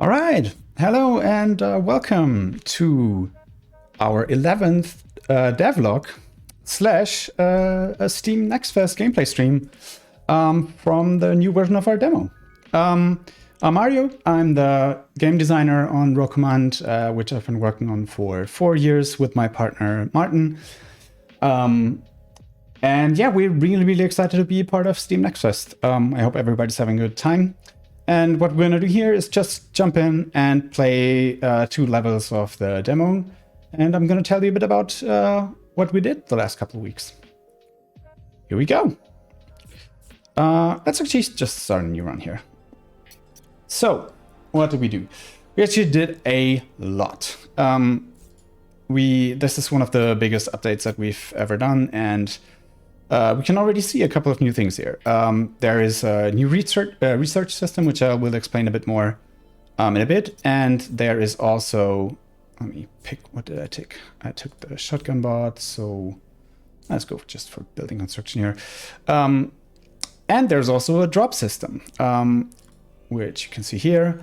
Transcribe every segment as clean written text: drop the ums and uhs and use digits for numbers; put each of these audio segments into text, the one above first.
All right, hello and welcome to our 11th devlog slash a SteamNextFest gameplay stream from the new version of our demo. I'm Mario. I'm the game designer on Roguelike, which I've been working on for 4 years with my partner Martin. And yeah, we're really excited to be part of SteamNextFest. I hope everybody's having a good time. And what we're going to do here is just jump in and play 2 levels of the demo. And I'm going to tell you a bit about what we did the last couple of weeks. Here we go. Let's actually just start a new run here. So, what did we do? We actually did a lot. This is one of the biggest updates that we've ever done, and we can already see a couple of new things here. There is a new research system, which I will explain a bit more in a bit. And there is also, let me pick, what did I take? I took the shotgun bot, so let's go just for building construction here. And there's also a drop system, which you can see here.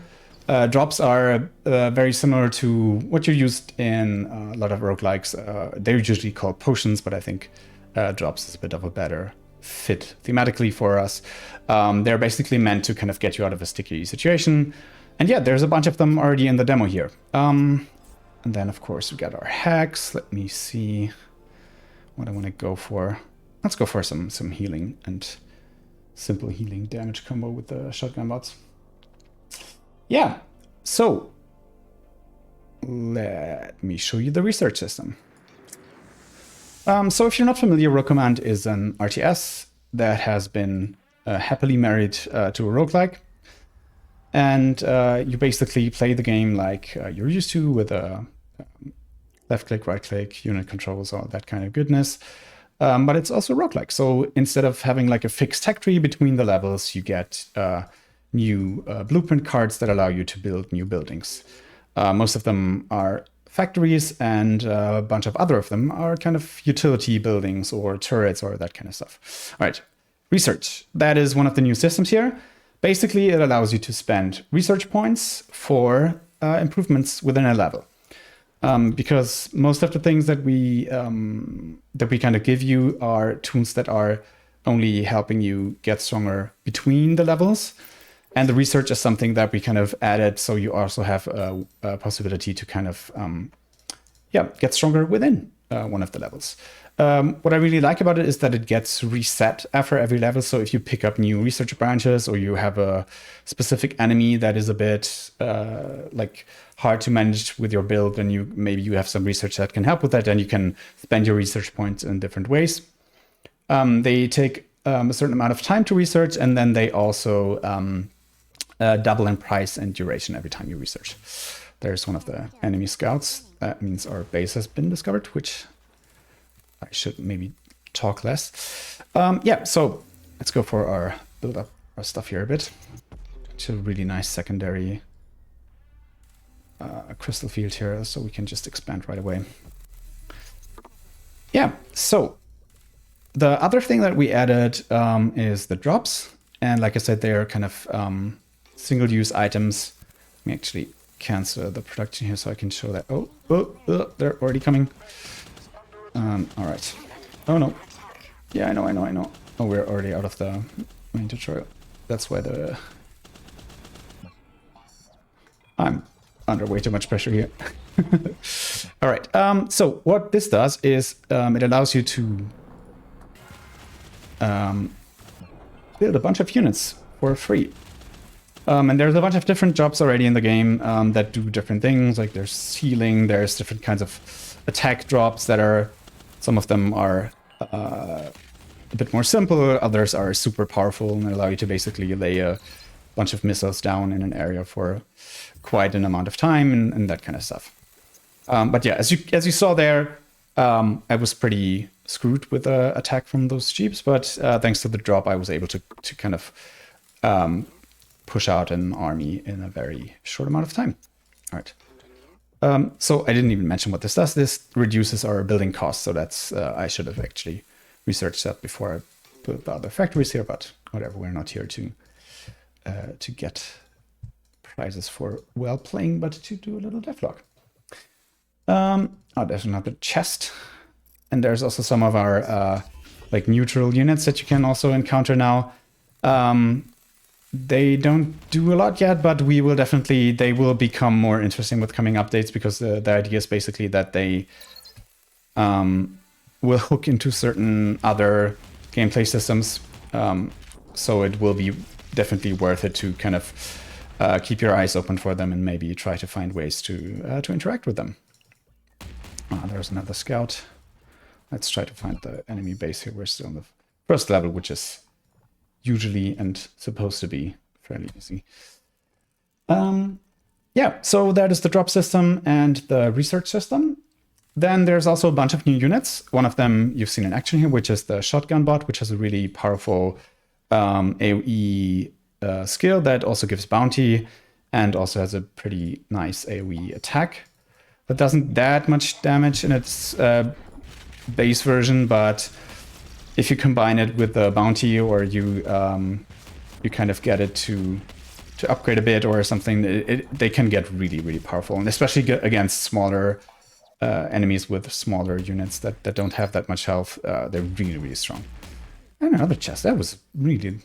Drops are very similar to what you're used in a lot of roguelikes. They're usually called potions, but I think drops is a bit of a better fit thematically for us. They're basically meant to kind of get you out of a sticky situation. And yeah, there's a bunch of them already in the demo here. And then, of course, we got our hacks. Let me see what I want to go for. Let's go for some healing and simple healing damage combo with the shotgun bots. Yeah, so let me show you the research system. So if you're not familiar, Roguelike is an RTS that has been happily married to a roguelike. And you basically play the game like you're used to, with a left click, right click, unit controls, all that kind of goodness. But it's also roguelike. So instead of having like a fixed tech tree between the levels, you get new blueprint cards that allow you to build new buildings. Most of them are factories, and a bunch of other of them are kind of utility buildings or turrets or that kind of stuff. All right, research. That is one of the new systems here. Basically, it allows you to spend research points for improvements within a level. Because most of the things that we kind of give you are tools that are only helping you get stronger between the levels. And the research is something that we kind of added, so you also have a possibility to kind of get stronger within one of the levels. What I really like about it is that it gets reset after every level. So if you pick up new research branches, or you have a specific enemy that is a bit like hard to manage with your build, and maybe you have some research that can help with that, and you can spend your research points in different ways. They take a certain amount of time to research, and then they also double in price and duration every time you research. There's one of the enemy scouts. That means our base has been discovered, which I should maybe talk less. Yeah, so let's go for our build up our stuff here a bit. It's a really nice secondary crystal field here, so we can just expand right away. Yeah, so the other thing that we added is the drops. And like I said, they're kind of single-use items. Let me actually cancel the production here so I can show that. Oh, they're already coming. All right. Oh no. Yeah, I know. Oh, we're already out of the main tutorial. That's why I'm under way too much pressure here. All right. So what this does is it allows you to build a bunch of units for free. And there's a bunch of different jobs already in the game that do different things. Like there's healing, there's different kinds of attack drops that are, some of them are a bit more simple, others are super powerful and allow you to basically lay a bunch of missiles down in an area for quite an amount of time and that kind of stuff. But yeah, as you saw there, I was pretty screwed with the attack from those jeeps, but thanks to the drop, I was able to kind of push out an army in a very short amount of time. All right. So I didn't even mention what this does. This reduces our building costs. So that's, I should have actually researched that before I built the other factories here, but whatever, we're not here to get prizes for well playing, but to do a little devlog. Oh, there's another chest. And there's also some of our like neutral units that you can also encounter now. They don't do a lot yet, but they will become more interesting with coming updates, because the idea is basically that they will hook into certain other gameplay systems. So it will be definitely worth it to kind of keep your eyes open for them and maybe try to find ways to interact with them. There's another scout. Let's try to find the enemy base here. We're still on the first level, which is usually and supposed to be fairly easy. Yeah, so that is the drop system and the research system. Then there's also a bunch of new units. One of them you've seen in action here, which is the shotgun bot, which has a really powerful AoE skill that also gives bounty and also has a pretty nice AoE attack. That doesn't that much damage in its base version, but if you combine it with the bounty, or you kind of get it to upgrade a bit or something, they can get really, really powerful, and especially against smaller enemies with smaller units that don't have that much health. They're really, really strong. And another chest. That was really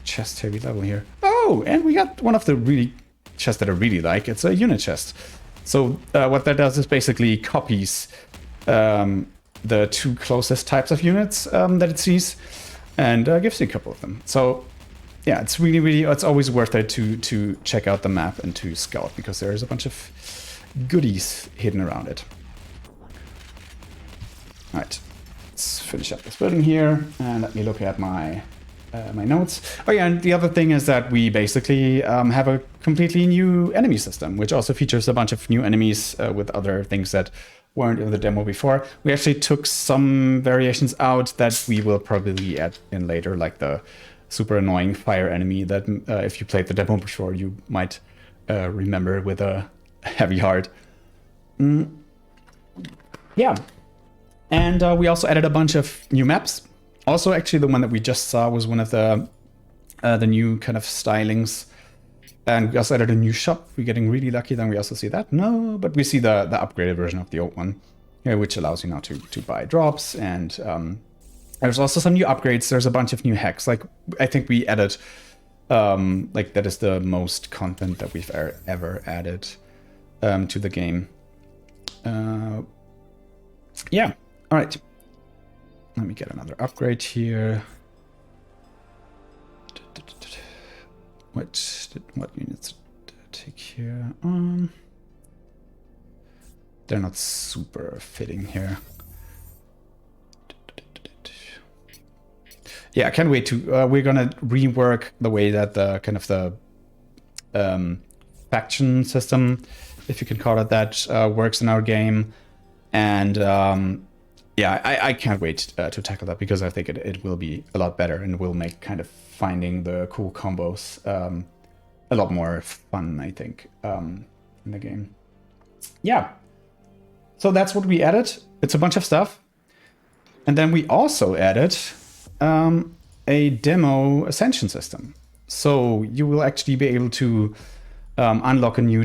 chest heavy level here. Oh, and we got one of the really chests that I really like. It's a unit chest. So what that does is basically copies the two closest types of units that it sees, and gives you a couple of them. So yeah, it's it's always worth it to check out the map and to scout, because there is a bunch of goodies hidden around it. All right, let's finish up this building here, and let me look at my notes. Oh yeah, and the other thing is that we basically have a completely new enemy system, which also features a bunch of new enemies with other things that weren't in the demo before. We actually took some variations out that we will probably add in later, like the super annoying fire enemy that if you played the demo before, you might remember with a heavy heart. Yeah, and we also added a bunch of new maps. Also, actually, the one that we just saw was one of the new kind of stylings. And we also added a new shop. We're getting really lucky. Then we also see that. No, but we see the upgraded version of the old one, which allows you now to buy drops. And there's also some new upgrades. There's a bunch of new hacks. Like, I think we added, like, that is the most content that we've ever added to the game. Yeah. All right. Let me get another upgrade here. What units did I take here? They're not super fitting here. Yeah, I can't wait to. We're gonna rework the way that the kind of the faction system, if you can call it that, works in our game, and yeah, I can't wait to tackle that, because I think it will be a lot better and will make kind of finding the cool combos a lot more fun, I think, in the game. Yeah, so that's what we added. It's a bunch of stuff. And then we also added a demo ascension system. So you will actually be able to unlock a new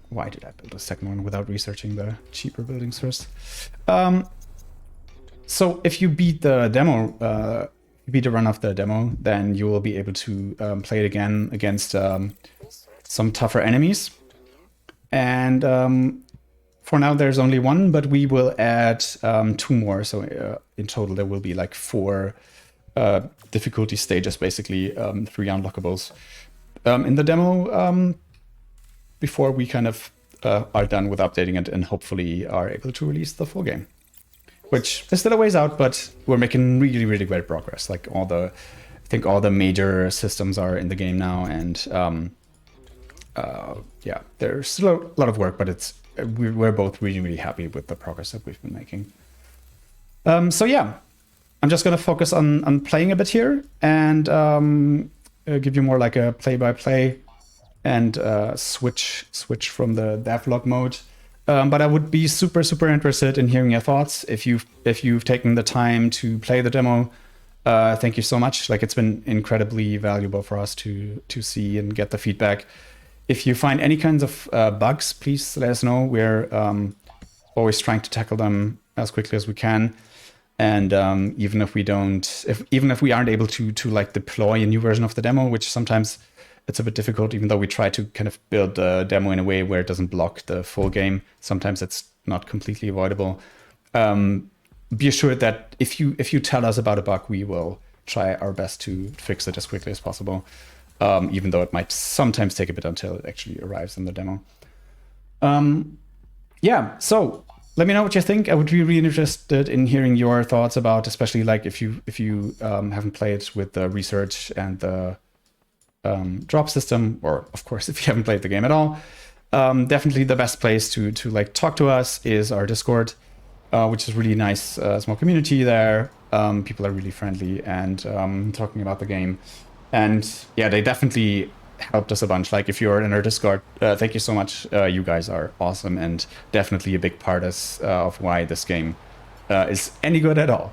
Why did I build a second one without researching the cheaper buildings first? So if you beat the demo, beat a run of the demo, then you will be able to play it again against some tougher enemies. And for now, there's only one, but we will add 2 more. So in total, there will be like 4 difficulty stages, basically 3 unlockables in the demo before we kind of are done with updating it and hopefully are able to release the full game. Which is still a ways out, but we're making really, really great progress. Like I think all the major systems are in the game now, and yeah, there's still a lot of work, but we're both really, really happy with the progress that we've been making. So yeah, I'm just gonna focus on playing a bit here and give you more like a play-by-play and switch from the devlog mode. But I would be super, super interested in hearing your thoughts. If you've taken the time to play the demo, thank you so much. Like, it's been incredibly valuable for us to see and get the feedback. if you find any kinds of bugs, please let us know. We're always trying to tackle them as quickly as we can. And even if we don't, even if we aren't able to like deploy a new version of the demo, which sometimes it's a bit difficult, even though we try to kind of build the demo in a way where it doesn't block the full game. Sometimes it's not completely avoidable. Be assured that if you tell us about a bug, we will try our best to fix it as quickly as possible, even though it might sometimes take a bit until it actually arrives in the demo. Yeah, so let me know what you think. I would be really interested in hearing your thoughts about, especially like if you haven't played with the research and the drop system, or of course if you haven't played the game at all. Definitely the best place to like talk to us is our Discord, which is really nice, small community there. People are really friendly and talking about the game, and yeah, they definitely helped us a bunch. Like if you're in our Discord, thank you so much. You guys are awesome and definitely a big part of why this game is any good at all.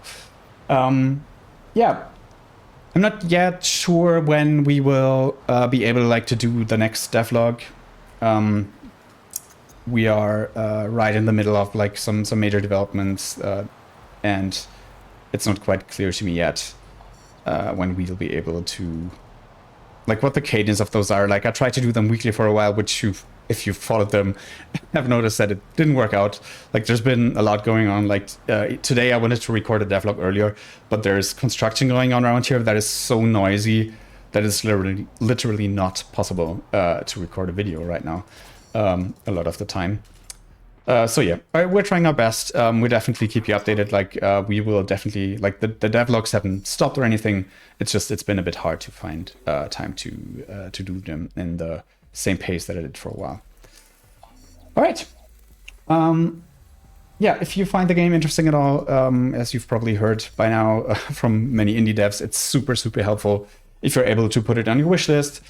Yeah, I'm not yet sure when we will be able like to do the next devlog. We are right in the middle of like some major developments, and it's not quite clear to me yet when we'll be able to, like, what the cadence of those are. Like, I tried to do them weekly for a while, which if you've followed them, have noticed that it didn't work out. Like, there's been a lot going on. Like, today I wanted to record a devlog earlier, but there's construction going on around here that is so noisy that it's literally not possible to record a video right now a lot of the time. So yeah, we're trying our best. We'll definitely keep you updated. Like we will definitely, like the devlogs haven't stopped or anything. It's been a bit hard to find time to do them in the same pace that I did for a while. All right. Yeah, if you find the game interesting at all, as you've probably heard by now from many indie devs, it's super, super helpful if you're able to put it on your wish list.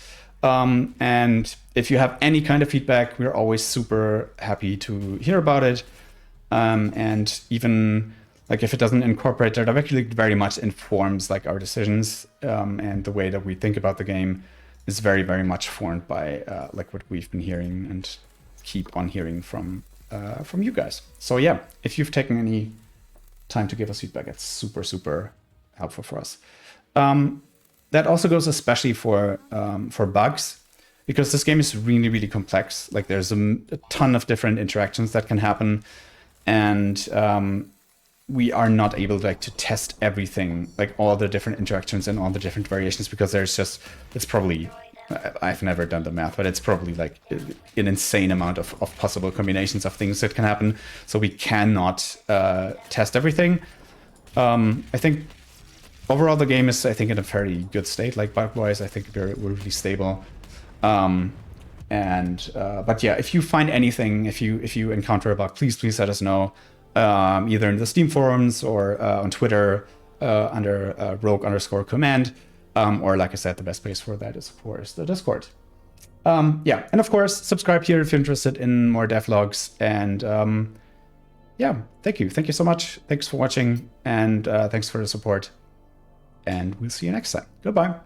And if you have any kind of feedback, we're always super happy to hear about it. And even like if it doesn't incorporate it directly, it very much informs like our decisions. And the way that we think about the game is very, very much formed by like what we've been hearing and keep on hearing from you guys. So yeah, if you've taken any time to give us feedback, it's super, super helpful for us. That also goes especially for bugs, because this game is really, really complex. Like there's a ton of different interactions that can happen, and we are not able to test everything, like all the different interactions and all the different variations, because it's probably, I've never done the math, but it's probably like an insane amount of possible combinations of things that can happen. So we cannot test everything. I think overall, the game is, I think, in a very good state. Like bug-wise, I think we're really stable. But yeah, if you find anything, if you encounter a bug, please let us know. Either in the Steam forums or on Twitter under rogue_command. Or like I said, the best place for that is, of course, the Discord. Yeah, and of course, subscribe here if you're interested in more devlogs. And yeah, thank you so much. Thanks for watching, and thanks for the support. And we'll see you next time. Goodbye.